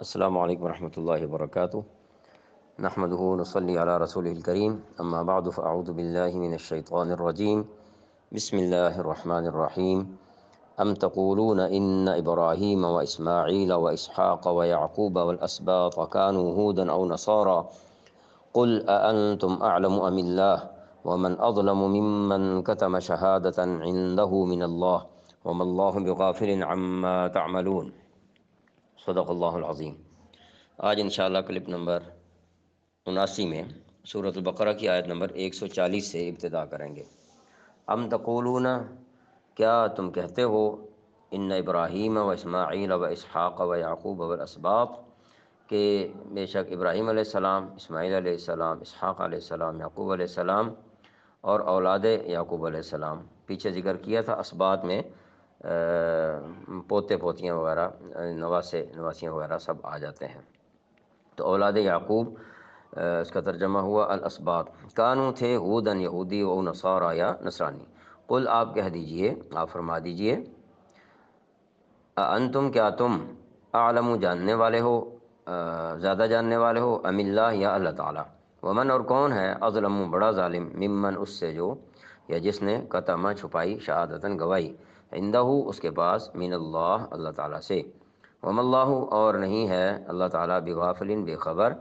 السلام علیکم ورحمۃ اللہ وبرکاتہ۔ نحمدہ ونصلی علی رسولہ الکریم، اما بعد فاعوذ باللہ من الشیطان الرجیم، بسم اللہ الرحمن الرحیم۔ ام تقولون ان ابراہیم واسماعیل واسحاق ویعقوب والاسباط كانوا هودا او نصارى قل اانتم اعلم ام اللہ ومن اظلم ممن كتم شہادۃ عنده من اللہ وما اللہ بغافل عما تعملون۔ صدق اللہ العظیم۔ آج انشاءاللہ کلپ نمبر 79 میں سورۃ البقرہ کی آیت نمبر 140 سے ابتدا کریں گے۔ ام تقولون، کیا تم کہتے ہو، ان ابراہیم و اسماعیل و اسحاق و یعقوب والاسباط، کہ بے شک ابراہیم علیہ السلام، اسماعیل علیہ السلام، اسحاق علیہ السلام، یعقوب علیہ السلام اور اولاد یعقوب علیہ السلام، پیچھے ذکر کیا تھا اسباط میں پوتے پوتیاں وغیرہ، نواسیاں وغیرہ سب آ جاتے ہیں۔ تو اولاد یعقوب اس کا ترجمہ ہوا الاسباط، کانو تھے ہودن یہودی و نصارا یا نصرانی۔ قل، آپ کہہ دیجئے، آپ فرما دیجئے، انتم، کیا تم، اعلم، جاننے والے ہو، زیادہ جاننے والے ہو، ام اللہ، یا اللہ تعالیٰ، ومن، اور کون ہے، اظلم، بڑا ظالم، ممن، اس سے جو، یا جس نے، کتم، چھپائی، شہادتاً، گواہی، عندہ، اس کے پاس، من اللہ، اللہ تعالیٰ سے، وما اللہ، اور نہیں ہے اللہ تعالیٰ، بغافل، بے خبر،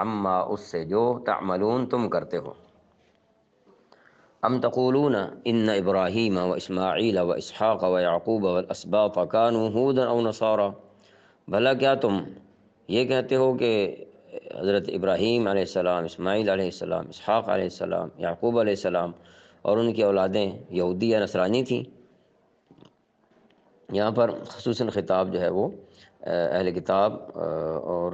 عما، اس سے جو، تعملون، تم کرتے ہو۔ ام تقولون ان ابراہیم و اسماعیل و اسحاق و یعقوب والاسباط كانوا هودا او نصارا، بھلا کیا تم یہ کہتے ہو کہ حضرت ابراہیم علیہ السلام، اسماعیل علیہ السلام، اسحاق علیہ السلام، یعقوب علیہ السلام اور ان کی اولادیں یہودی یا نصرانی تھیں؟ یہاں پر خصوصاً خطاب جو ہے وہ اہل کتاب اور